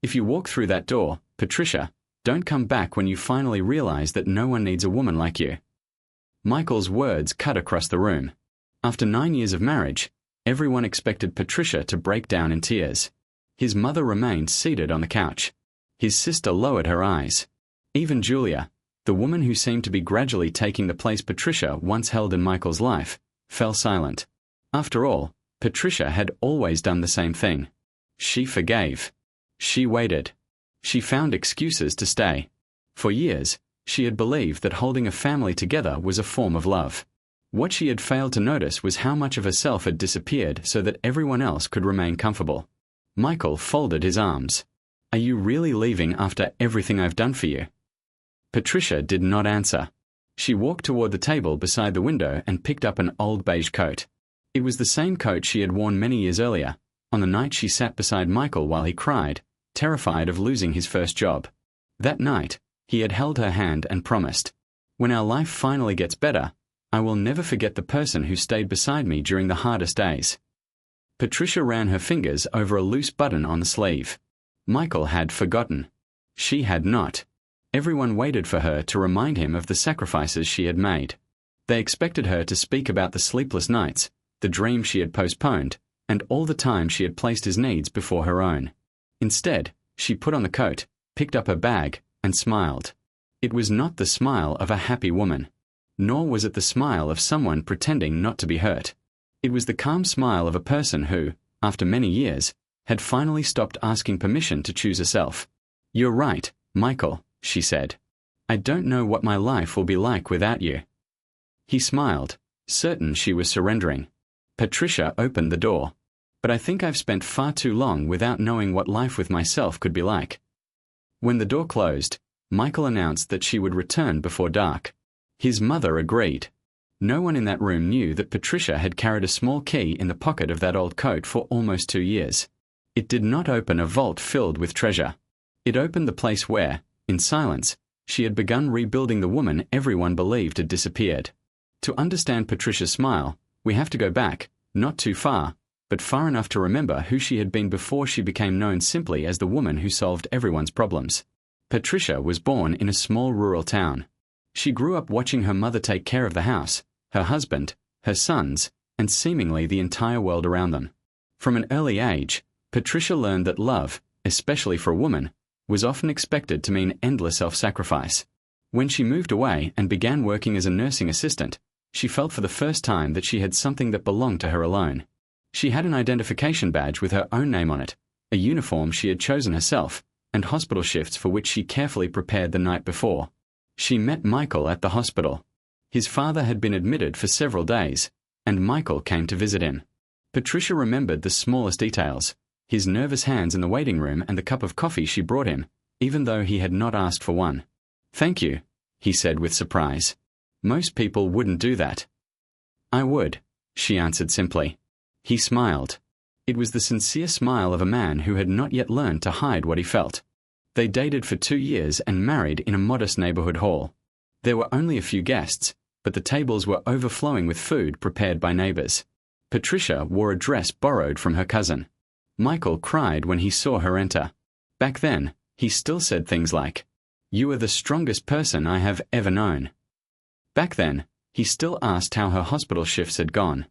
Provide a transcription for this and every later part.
If you walk through that door, Patricia, don't come back when you finally realize that no one needs a woman like you. Michael's words cut across the room. After 9 years of marriage, everyone expected Patricia to break down in tears. His mother remained seated on the couch. His sister lowered her eyes. Even Julia, the woman who seemed to be gradually taking the place Patricia once held in Michael's life, fell silent. After all, Patricia had always done the same thing. She forgave. She waited. She found excuses to stay. For years, she had believed that holding a family together was a form of love. What she had failed to notice was how much of herself had disappeared so that everyone else could remain comfortable. Michael folded his arms. Are you really leaving after everything I've done for you? Patricia did not answer. She walked toward the table beside the window and picked up an old beige coat. It was the same coat she had worn many years earlier, on the night she sat beside Michael while he cried, terrified of losing his first job. That night, he had held her hand and promised, "When our life finally gets better, I will never forget the person who stayed beside me during the hardest days." Patricia ran her fingers over a loose button on the sleeve. Michael had forgotten. She had not. Everyone waited for her to remind him of the sacrifices she had made. They expected her to speak about the sleepless nights, the dreams she had postponed, and all the time she had placed his needs before her own. Instead, she put on the coat, picked up her bag, and smiled. It was not the smile of a happy woman. Nor was it the smile of someone pretending not to be hurt. It was the calm smile of a person who, after many years, had finally stopped asking permission to choose herself. "You're right, Michael," she said. "I don't know what my life will be like without you." He smiled, certain she was surrendering. Patricia opened the door. "But I think I've spent far too long without knowing what life with myself could be like." When the door closed, Michael announced that she would return before dark. His mother agreed. No one in that room knew that Patricia had carried a small key in the pocket of that old coat for almost 2 years. It did not open a vault filled with treasure. It opened the place where, in silence, she had begun rebuilding the woman everyone believed had disappeared. To understand Patricia's smile, we have to go back, not too far, but far enough to remember who she had been before she became known simply as the woman who solved everyone's problems. Patricia was born in a small rural town. She grew up watching her mother take care of the house, her husband, her sons, and seemingly the entire world around them. From an early age, Patricia learned that love, especially for a woman, was often expected to mean endless self-sacrifice. When she moved away and began working as a nursing assistant, she felt for the first time that she had something that belonged to her alone. She had an identification badge with her own name on it, a uniform she had chosen herself, and hospital shifts for which she carefully prepared the night before. She met Michael at the hospital. His father had been admitted for several days, and Michael came to visit him. Patricia remembered the smallest details, his nervous hands in the waiting room and the cup of coffee she brought him, even though he had not asked for one. "Thank you," he said with surprise. "Most people wouldn't do that." "I would," she answered simply. He smiled. It was the sincere smile of a man who had not yet learned to hide what he felt. They dated for 2 years and married in a modest neighborhood hall. There were only a few guests, but the tables were overflowing with food prepared by neighbors. Patricia wore a dress borrowed from her cousin. Michael cried when he saw her enter. Back then, he still said things like, "You are the strongest person I have ever known." Back then, he still asked how her hospital shifts had gone.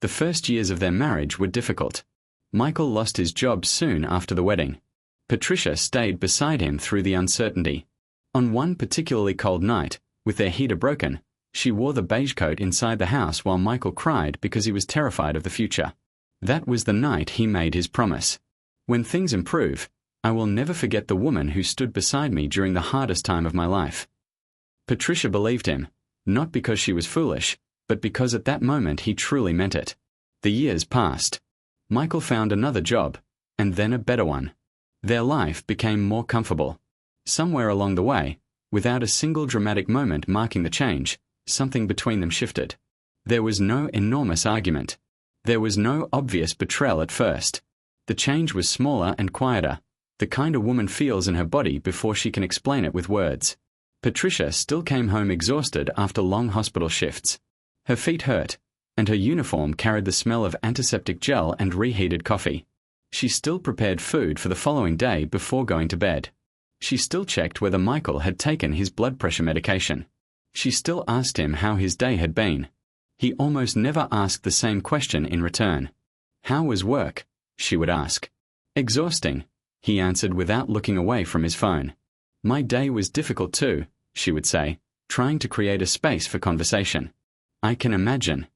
The first years of their marriage were difficult. Michael lost his job soon after the wedding. Patricia stayed beside him through the uncertainty. On one particularly cold night, with their heater broken, she wore the beige coat inside the house while Michael cried because he was terrified of the future. That was the night he made his promise. "When things improve, I will never forget the woman who stood beside me during the hardest time of my life." Patricia believed him, not because she was foolish, but because at that moment he truly meant it. The years passed. Michael found another job, and then a better one. Their life became more comfortable. Somewhere along the way, without a single dramatic moment marking the change, something between them shifted. There was no enormous argument. There was no obvious betrayal at first. The change was smaller and quieter, the kind a woman feels in her body before she can explain it with words. Patricia still came home exhausted after long hospital shifts. Her feet hurt, and her uniform carried the smell of antiseptic gel and reheated coffee. She still prepared food for the following day before going to bed. She still checked whether Michael had taken his blood pressure medication. She still asked him how his day had been. He almost never asked the same question in return. "How was work?" she would ask. "Exhausting," he answered without looking away from his phone. "My day was difficult too," she would say, trying to create a space for conversation. "I can imagine."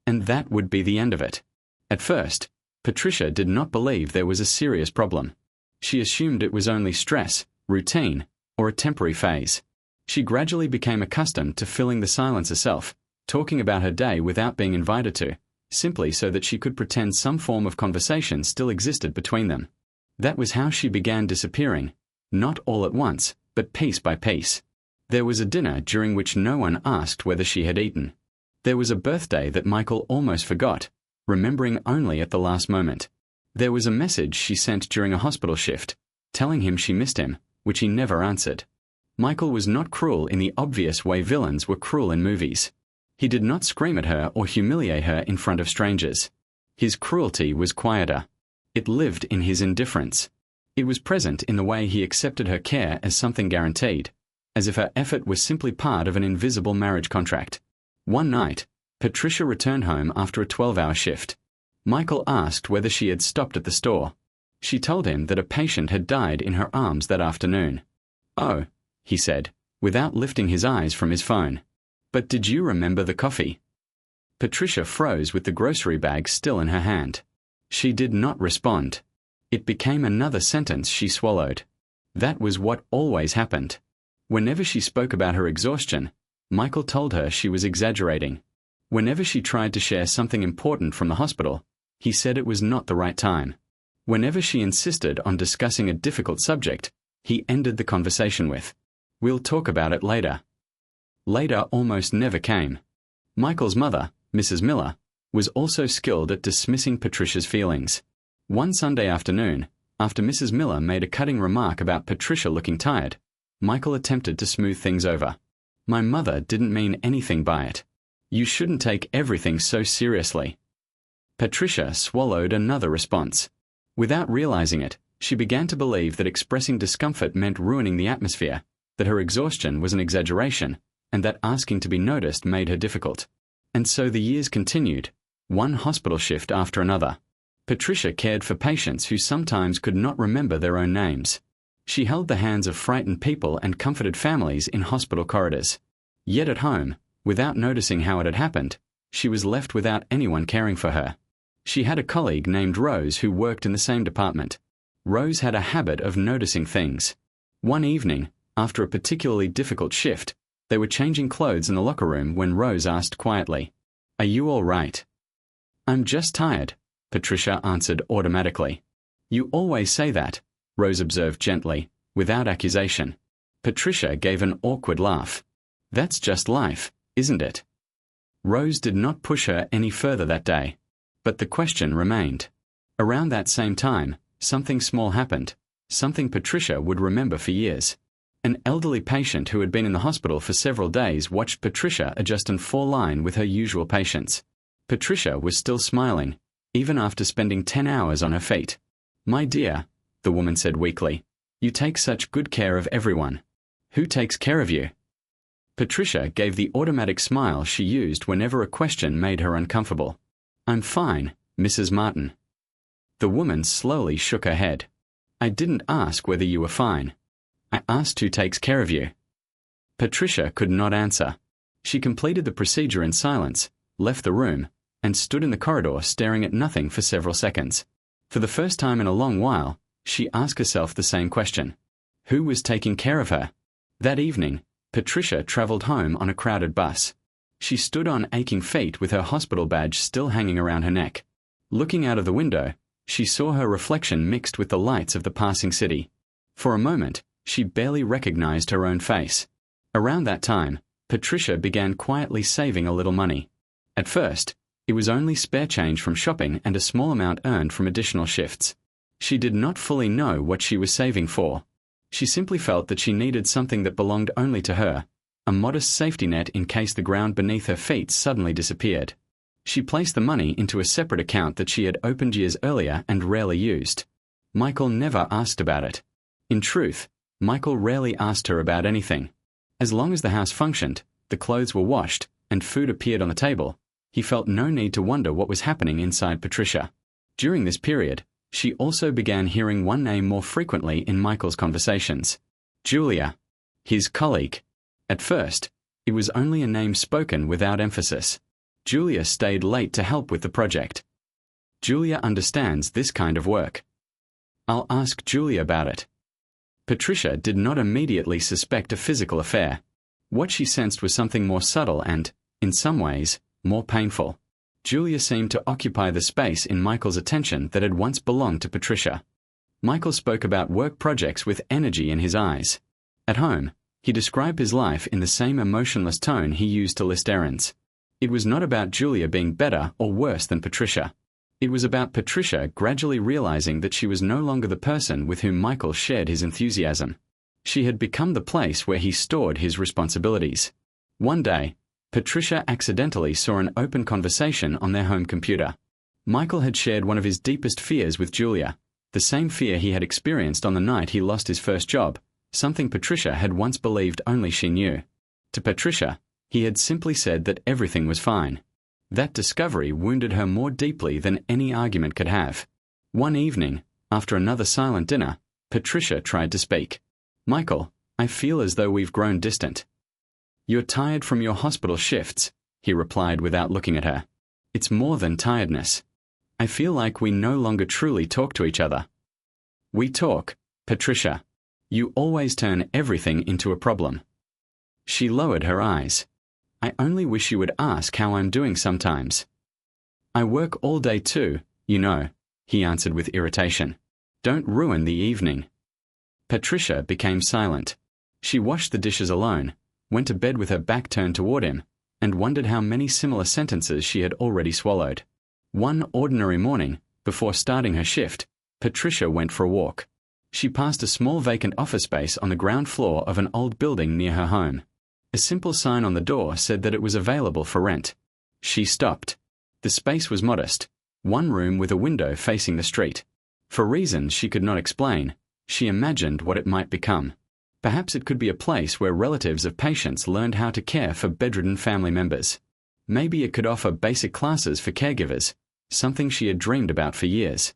And that would be the end of it. At first, Patricia did not believe there was a serious problem. She assumed it was only stress, routine, or a temporary phase. She gradually became accustomed to filling the silence herself, talking about her day without being invited to, simply so that she could pretend some form of conversation still existed between them. That was how she began disappearing, not all at once, but piece by piece. There was a dinner during which no one asked whether she had eaten. There was a birthday that Michael almost forgot, remembering only at the last moment. There was a message she sent during a hospital shift, telling him she missed him, which he never answered. Michael was not cruel in the obvious way villains were cruel in movies. He did not scream at her or humiliate her in front of strangers. His cruelty was quieter. It lived in his indifference. It was present in the way he accepted her care as something guaranteed, as if her effort was simply part of an invisible marriage contract. One night, Patricia returned home after a 12-hour shift. Michael asked whether she had stopped at the store. She told him that a patient had died in her arms that afternoon. "Oh," he said, without lifting his eyes from his phone. "But did you remember the coffee?" Patricia froze with the grocery bag still in her hand. She did not respond. It became another sentence she swallowed. That was what always happened. Whenever she spoke about her exhaustion, Michael told her she was exaggerating. Whenever she tried to share something important from the hospital, he said it was not the right time. Whenever she insisted on discussing a difficult subject, he ended the conversation with, "We'll talk about it later." Later almost never came. Michael's mother, Mrs. Miller, was also skilled at dismissing Patricia's feelings. One Sunday afternoon, after Mrs. Miller made a cutting remark about Patricia looking tired, Michael attempted to smooth things over. "My mother didn't mean anything by it. You shouldn't take everything so seriously." Patricia swallowed another response. Without realizing it, she began to believe that expressing discomfort meant ruining the atmosphere, that her exhaustion was an exaggeration, and that asking to be noticed made her difficult. And so the years continued, one hospital shift after another. Patricia cared for patients who sometimes could not remember their own names. She held the hands of frightened people and comforted families in hospital corridors. Yet at home, without noticing how it had happened, she was left without anyone caring for her. She had a colleague named Rose who worked in the same department. Rose had a habit of noticing things. One evening, after a particularly difficult shift, they were changing clothes in the locker room when Rose asked quietly, "Are you all right?" "I'm just tired," Patricia answered automatically. "You always say that," Rose observed gently, without accusation. Patricia gave an awkward laugh. "That's just life, isn't it?" Rose did not push her any further that day. But the question remained. Around that same time, something small happened, something Patricia would remember for years. An elderly patient who had been in the hospital for several days watched Patricia adjust and fall in with her usual patients. Patricia was still smiling, even after spending 10 hours on her feet. "My dear," the woman said weakly, "you take such good care of everyone. Who takes care of you?" Patricia gave the automatic smile she used whenever a question made her uncomfortable. "I'm fine, Mrs. Martin." The woman slowly shook her head. "I didn't ask whether you were fine. I asked who takes care of you." Patricia could not answer. She completed the procedure in silence, left the room, and stood in the corridor staring at nothing for several seconds. For the first time in a long while, she asked herself the same question. Who was taking care of her? That evening, Patricia traveled home on a crowded bus. She stood on aching feet with her hospital badge still hanging around her neck. Looking out of the window, she saw her reflection mixed with the lights of the passing city. For a moment, she barely recognized her own face. Around that time, Patricia began quietly saving a little money. At first, it was only spare change from shopping and a small amount earned from additional shifts. She did not fully know what she was saving for. She simply felt that she needed something that belonged only to her, a modest safety net in case the ground beneath her feet suddenly disappeared. She placed the money into a separate account that she had opened years earlier and rarely used. Michael never asked about it. In truth, Michael rarely asked her about anything. As long as the house functioned, the clothes were washed, and food appeared on the table, he felt no need to wonder what was happening inside Patricia. During this period, she also began hearing one name more frequently in Michael's conversations: Julia, his colleague. At first, it was only a name spoken without emphasis. Julia stayed late to help with the project. Julia understands this kind of work. I'll ask Julia about it. Patricia did not immediately suspect a physical affair. What she sensed was something more subtle and, in some ways, more painful. Julia seemed to occupy the space in Michael's attention that had once belonged to Patricia. Michael spoke about work projects with energy in his eyes. At home, he described his life in the same emotionless tone he used to list errands. It was not about Julia being better or worse than Patricia. It was about Patricia gradually realizing that she was no longer the person with whom Michael shared his enthusiasm. She had become the place where he stored his responsibilities. One day, Patricia accidentally saw an open conversation on their home computer. Michael had shared one of his deepest fears with Julia, the same fear he had experienced on the night he lost his first job, something Patricia had once believed only she knew. To Patricia, he had simply said that everything was fine. That discovery wounded her more deeply than any argument could have. One evening, after another silent dinner, Patricia tried to speak. "Michael, I feel as though we've grown distant." "You're tired from your hospital shifts," he replied without looking at her. "It's more than tiredness. I feel like we no longer truly talk to each other." "We talk, Patricia. You always turn everything into a problem." She lowered her eyes. "I only wish you would ask how I'm doing sometimes." "I work all day too, you know," he answered with irritation. "Don't ruin the evening." Patricia became silent. She washed the dishes alone, went to bed with her back turned toward him, and wondered how many similar sentences she had already swallowed. One ordinary morning, before starting her shift, Patricia went for a walk. She passed a small vacant office space on the ground floor of an old building near her home. A simple sign on the door said that it was available for rent. She stopped. The space was modest, one room with a window facing the street. For reasons she could not explain, she imagined what it might become. Perhaps it could be a place where relatives of patients learned how to care for bedridden family members. Maybe it could offer basic classes for caregivers, something she had dreamed about for years.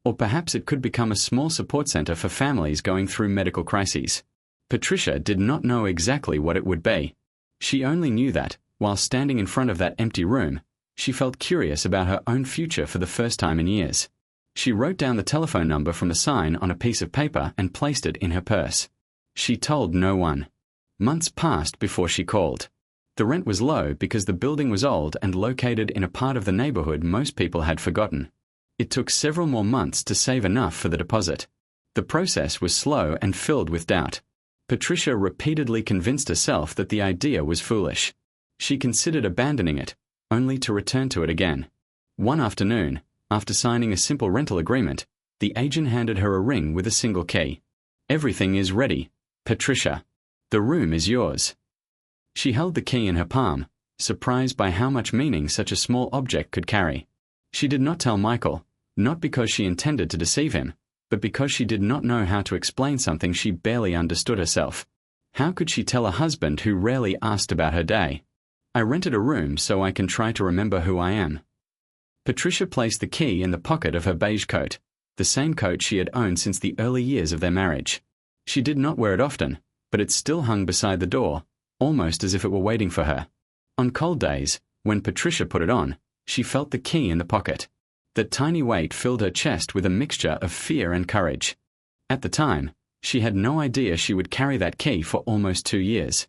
Or perhaps it could become a small support center for families going through medical crises. Patricia did not know exactly what it would be. She only knew that, while standing in front of that empty room, she felt curious about her own future for the first time in years. She wrote down the telephone number from the sign on a piece of paper and placed it in her purse. She told no one. Months passed before she called. The rent was low because the building was old and located in a part of the neighborhood most people had forgotten. It took several more months to save enough for the deposit. The process was slow and filled with doubt. Patricia repeatedly convinced herself that the idea was foolish. She considered abandoning it, only to return to it again. One afternoon, after signing a simple rental agreement, the agent handed her a ring with a single key. "Everything is ready, Patricia. The room is yours." She held the key in her palm, surprised by how much meaning such a small object could carry. She did not tell Michael, not because she intended to deceive him, but because she did not know how to explain something she barely understood herself. How could she tell a husband who rarely asked about her day? "I rented a room so I can try to remember who I am." Patricia placed the key in the pocket of her beige coat, the same coat she had owned since the early years of their marriage. She did not wear it often, but it still hung beside the door, almost as if it were waiting for her. On cold days, when Patricia put it on, she felt the key in the pocket. That tiny weight filled her chest with a mixture of fear and courage. At the time, she had no idea she would carry that key for almost 2 years.